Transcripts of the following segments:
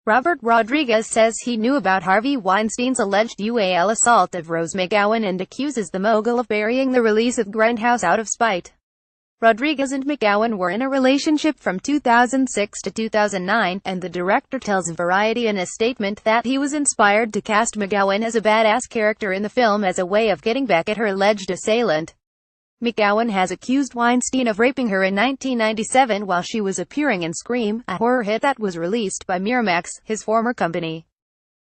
Robert Rodriguez says he knew about Harvey Weinstein's alleged UAL assault of Rose McGowan and accuses the mogul of burying the release of Grindhouse out of spite. Rodriguez and McGowan were in a relationship from 2006 to 2009, and the director tells Variety in a statement that he was inspired to cast McGowan as a badass character in the film as a way of getting back at her alleged assailant. McGowan has accused Weinstein of raping her in 1997 while she was appearing in Scream, a horror hit that was released by Miramax, his former company.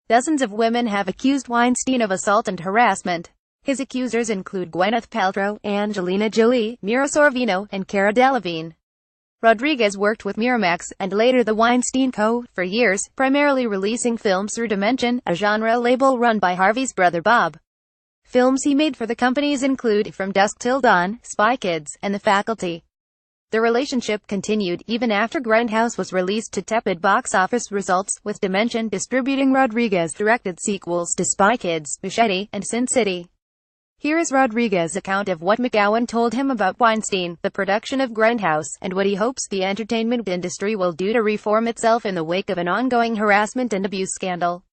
Dozens of women have accused Weinstein of assault and harassment. His accusers include Gwyneth Paltrow, Angelina Jolie, Mira Sorvino, and Cara Delevingne. Rodriguez worked with Miramax, and later the Weinstein Co., for years, primarily releasing films through Dimension, a genre label run by Harvey's brother Bob. Films he made for the companies include From Dusk Till Dawn, Spy Kids, and The Faculty. The relationship continued even after Grindhouse was released to tepid box office results, with Dimension distributing Rodriguez-directed sequels to Spy Kids, Machete, and Sin City. Here is Rodriguez's account of what McGowan told him about Weinstein, the production of Grindhouse, and what he hopes the entertainment industry will do to reform itself in the wake of an ongoing harassment and abuse scandal.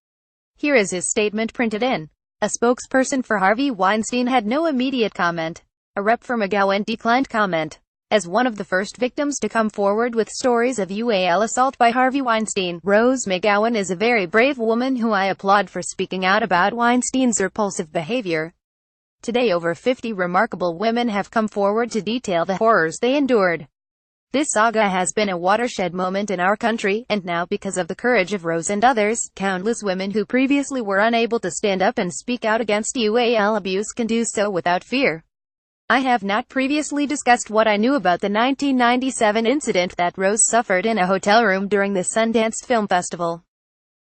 Here is his statement printed in. A spokesperson for Harvey Weinstein had no immediate comment. A rep for McGowan declined comment. As one of the first victims to come forward with stories of UAL assault by Harvey Weinstein, Rose McGowan is a very brave woman who I applaud for speaking out about Weinstein's repulsive behavior. Today over 50 remarkable women have come forward to detail the horrors they endured. This saga has been a watershed moment in our country, and now because of the courage of Rose and others, countless women who previously were unable to stand up and speak out against UAL abuse can do so without fear. I have not previously discussed what I knew about the 1997 incident that Rose suffered in a hotel room during the Sundance Film Festival.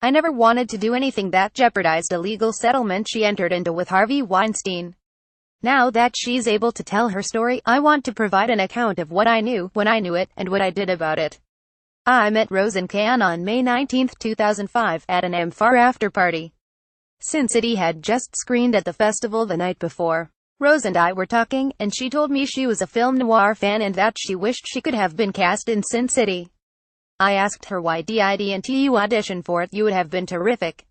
I never wanted to do anything that jeopardized a legal settlement she entered into with Harvey Weinstein. Now that she's able to tell her story, I want to provide an account of what I knew, when I knew it, and what I did about it. I met Rose in Cannes on May 19, 2005, at an amphar after-party. Sin City had just screened at the festival the night before. Rose and I were talking, and she told me she was a film noir fan and that she wished she could have been cast in Sin City. I asked her why didn't you audition for it, you would have been terrific.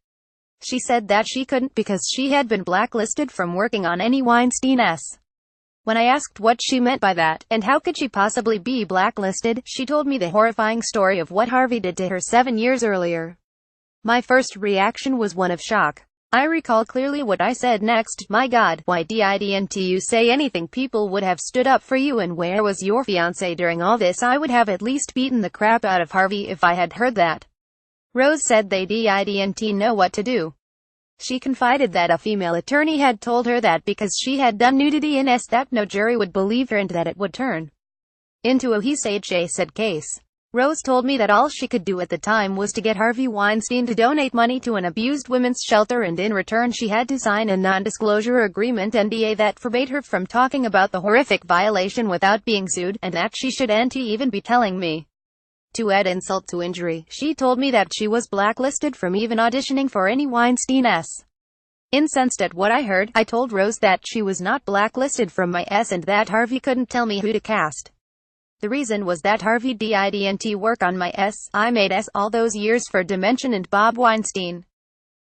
She said that she couldn't because she had been blacklisted from working on any Weinstein-s. When I asked what she meant by that, and how could she possibly be blacklisted, she told me the horrifying story of what Harvey did to her 7 years earlier. My first reaction was one of shock. I recall clearly what I said next. My God, why didn't you say anything? People would have stood up for you, and where was your fiancé during all this? I would have at least beaten the crap out of Harvey if I had heard that. Rose said they didn't know what to do. She confided that a female attorney had told her that because she had done nudity in that no jury would believe her and that it would turn into a he said she said case. Rose told me that all she could do at the time was to get Harvey Weinstein to donate money to an abused women's shelter, and in return she had to sign a non-disclosure agreement (NDA) that forbade her from talking about the horrific violation without being sued, and that she shouldn't even be telling me. To add insult to injury, she told me that she was blacklisted from even auditioning for any Weinstein-s. Incensed at what I heard, I told Rose that she was not blacklisted from my S and that Harvey couldn't tell me who to cast. The reason was that Harvey didn't work on my S. I made S all those years for Dimension and Bob Weinstein.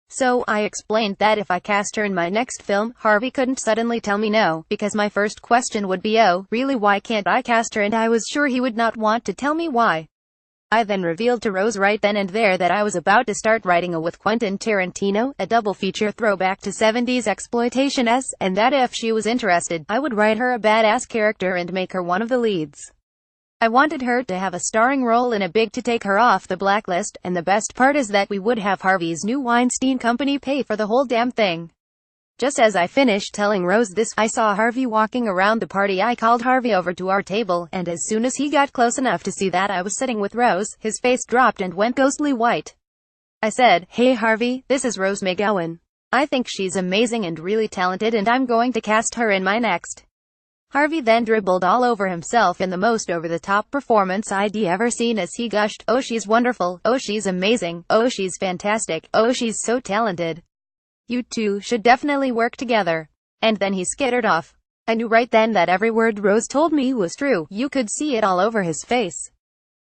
So, I explained that if I cast her in my next film, Harvey couldn't suddenly tell me no, because my first question would be, oh, really, why can't I cast her? And I was sure he would not want to tell me why. I then revealed to Rose right then and there that I was about to start writing a with Quentin Tarantino, a double feature throwback to 70s exploitation-s, and that if she was interested, I would write her a badass character and make her one of the leads. I wanted her to have a starring role in a big to take her off the blacklist, and the best part is that we would have Harvey's new Weinstein company pay for the whole damn thing. Just as I finished telling Rose this, I saw Harvey walking around the party. I called Harvey over to our table, and as soon as he got close enough to see that I was sitting with Rose, his face dropped and went ghostly white. I said, "Hey Harvey, this is Rose McGowan. I think she's amazing and really talented, and I'm going to cast her in my next." Harvey then dribbled all over himself in the most over-the-top performance I'd ever seen as he gushed, "Oh, she's wonderful. Oh, she's amazing. Oh, she's fantastic. Oh, she's so talented. You two should definitely work together." And then he skittered off. I knew right then that every word Rose told me was true. You could see it all over his face.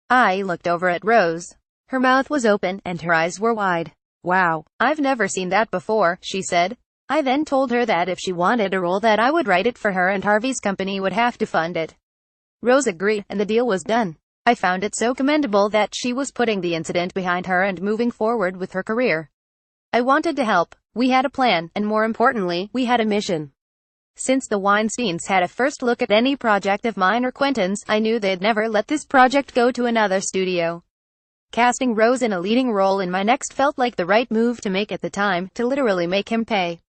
I looked over at Rose. Her mouth was open, and her eyes were wide. "Wow, I've never seen that before," she said. I then told her that if she wanted a role that I would write it for her and Harvey's company would have to fund it. Rose agreed, and the deal was done. I found it so commendable that she was putting the incident behind her and moving forward with her career. I wanted to help. We had a plan, and more importantly, we had a mission. Since the Weinsteins had a first look at any project of mine or Quentin's, I knew they'd never let this project go to another studio. Casting Rose in a leading role in my next felt like the right move to make at the time, to literally make him pay.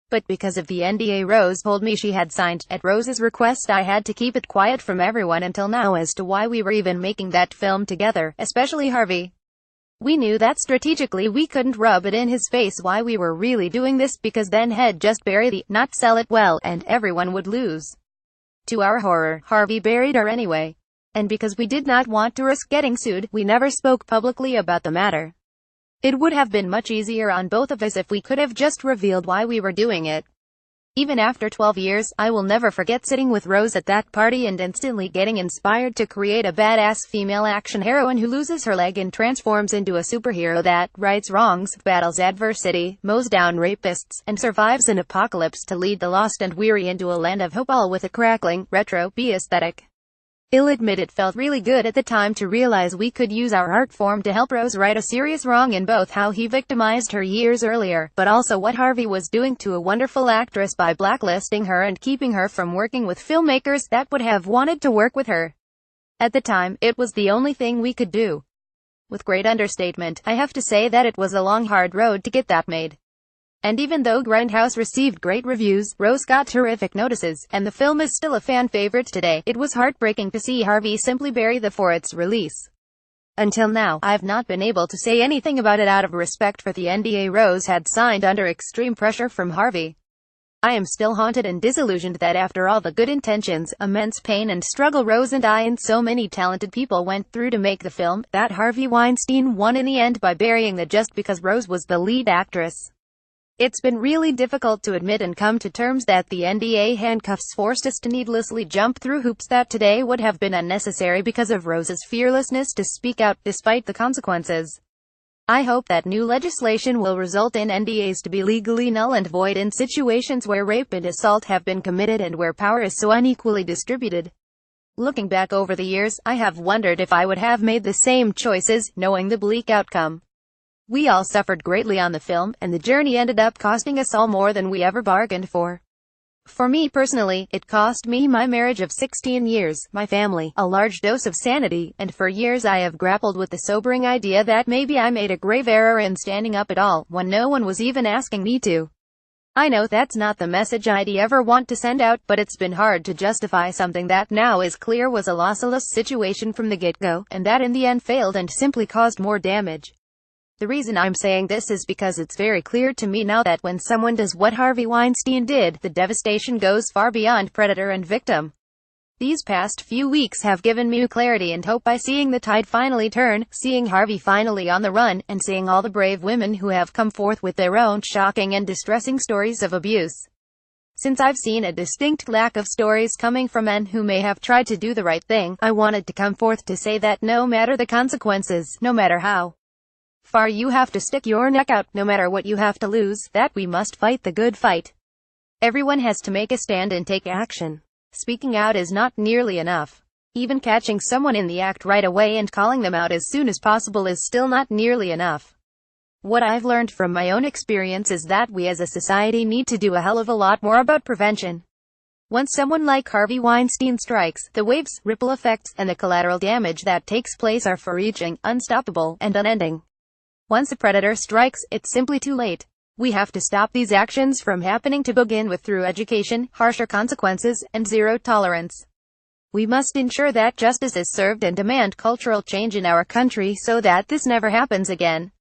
But because of the NDA Rose told me she had signed, at Rose's request I had to keep it quiet from everyone until now as to why we were even making that film together, especially Harvey. We knew that strategically we couldn't rub it in his face why we were really doing this, because then he'd just bury the, not sell it well, and everyone would lose. To our horror, Harvey buried her anyway. And because we did not want to risk getting sued, we never spoke publicly about the matter. It would have been much easier on both of us if we could have just revealed why we were doing it. Even after 12 years, I will never forget sitting with Rose at that party and instantly getting inspired to create a badass female action heroine who loses her leg and transforms into a superhero that rights wrongs, battles adversity, mows down rapists, and survives an apocalypse to lead the lost and weary into a land of hope, all with a crackling, retro-B aesthetic. I'll admit it felt really good at the time to realize we could use our art form to help Rose right a serious wrong in both how he victimized her years earlier, but also what Harvey was doing to a wonderful actress by blacklisting her and keeping her from working with filmmakers that would have wanted to work with her. At the time, it was the only thing we could do. With great understatement, I have to say that it was a long hard road to get that made. And even though Grindhouse received great reviews, Rose got terrific notices, and the film is still a fan favorite today, it was heartbreaking to see Harvey simply bury the for its release. Until now, I've not been able to say anything about it out of respect for the NDA Rose had signed under extreme pressure from Harvey. I am still haunted and disillusioned that after all the good intentions, immense pain and struggle Rose and I and so many talented people went through to make the film, that Harvey Weinstein won in the end by burying the just because Rose was the lead actress. It's been really difficult to admit and come to terms that the NDA handcuffs forced us to needlessly jump through hoops that today would have been unnecessary because of Rose's fearlessness to speak out, despite the consequences. I hope that new legislation will result in NDAs to be legally null and void in situations where rape and assault have been committed and where power is so unequally distributed. Looking back over the years, I have wondered if I would have made the same choices, knowing the bleak outcome. We all suffered greatly on the film, and the journey ended up costing us all more than we ever bargained for. For me personally, it cost me my marriage of 16 years, my family, a large dose of sanity, and for years I have grappled with the sobering idea that maybe I made a grave error in standing up at all, when no one was even asking me to. I know that's not the message I'd ever want to send out, but it's been hard to justify something that now is clear was a lossless situation from the get-go, and that in the end failed and simply caused more damage. The reason I'm saying this is because it's very clear to me now that when someone does what Harvey Weinstein did, the devastation goes far beyond predator and victim. These past few weeks have given me clarity and hope by seeing the tide finally turn, seeing Harvey finally on the run, and seeing all the brave women who have come forth with their own shocking and distressing stories of abuse. Since I've seen a distinct lack of stories coming from men who may have tried to do the right thing, I wanted to come forth to say that no matter the consequences, no matter how far you have to stick your neck out, no matter what you have to lose, that we must fight the good fight. Everyone has to make a stand and take action. Speaking out is not nearly enough. Even catching someone in the act right away and calling them out as soon as possible is still not nearly enough. What I've learned from my own experience is that we as a society need to do a hell of a lot more about prevention. Once someone like Harvey Weinstein strikes, the waves, ripple effects, and the collateral damage that takes place are far-reaching, unstoppable, and unending. Once a predator strikes, it's simply too late. We have to stop these actions from happening to begin with through education, harsher consequences, and zero tolerance. We must ensure that justice is served and demand cultural change in our country so that this never happens again.